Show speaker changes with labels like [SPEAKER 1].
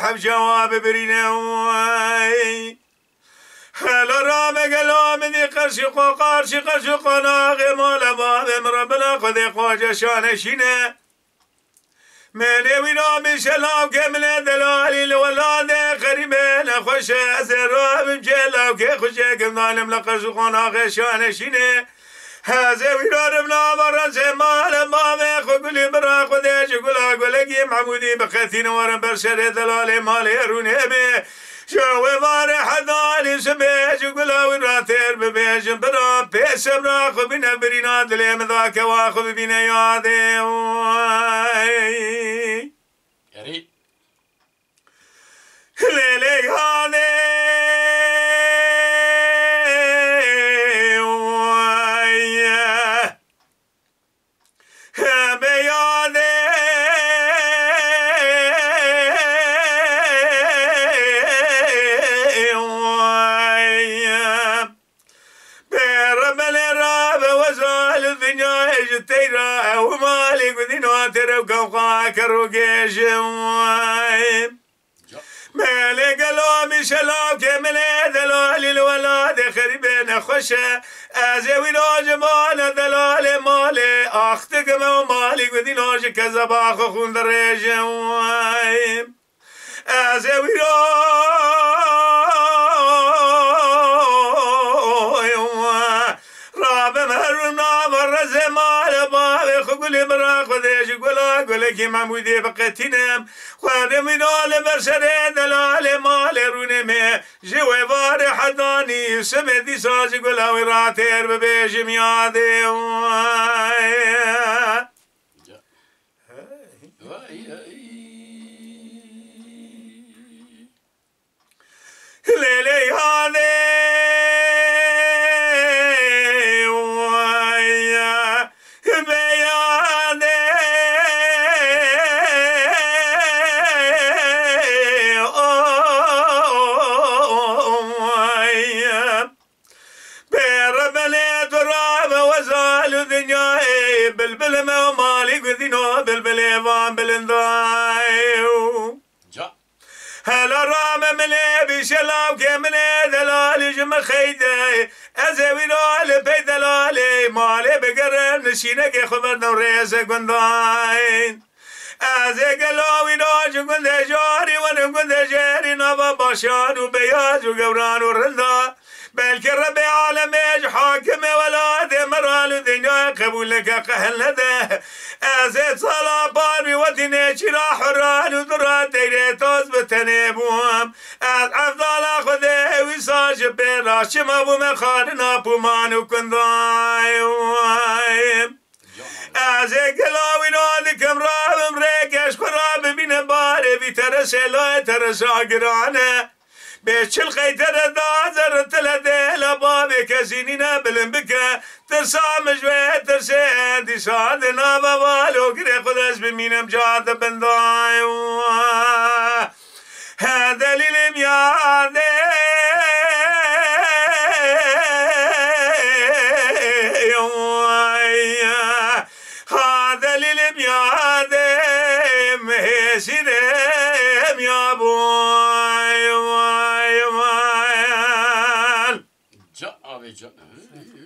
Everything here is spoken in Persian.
[SPEAKER 1] حب جواب برینه هلا رام قلام ذي قرشق وقارشق قرشق ناغم ولباب ربنا خذ خواجه شانشينه من وينام شلاو كمل دلالي الولاد خريبين خوش أسراب مجلاو كي خوشك ظالم لقرشق ناغ شانشينه هذا وينام نابر زمال ما خقولي برا خذ شقولا قولك محمودي بختين ورم برشر دلالي مالي روني شو وار حداني سبيج قلا وراتير ببيج برا بيس برا خبنا برينا دلي مذاك واخذ بينا يادي
[SPEAKER 2] يا ريت
[SPEAKER 1] ليلي هاني كروجيش مالك لومي شلاب كمل دلال الولاد خريبين خوشه ازوي ناجمان دلال مالي اختك مالي ودي ناج كذباخ خون دريج ازوي راب مرنا برز مال باب خقول برا خديش قولك محمودي بقتينم خادم ينال برشر دلال مال رونمي جوي وار حداني سمدي ساز قولا وراتير ببيج ميادي ليلي هذي بالبلمة ومالي قذينو بالبليفان بالنضايو هلا رام ملي بشلاو كملي دلالي جم خيدي ازوينو لبي دلالي مالي بقرن نشينك خبر نوريز قنداين ازي قلوي نوج قند جاري ونقند جاري نبا باشان وبياز وقوران ورندا بلك ربي عالمي حاكم ولاد مرال دنيا قبولك قهل لده ازيد صلاة باري ودني شرا حران ودرا ديري توز بتنبوهم افضل اخذي ويساج براش ما بو مخارنا بومان وكندايم ازيد قلاوي نادكم راب مريكش خراب بين باري في ترسي لا ترسى قرانه بيش الخيتر دازر تلدي لبابك زينينا بلنبك ترسام جوي ترسين دي صادنا بابالو كري خدس بمينم جاد بنداي هذا للميادي هذا للميادي مهسيدم يا بوي
[SPEAKER 2] abi canım.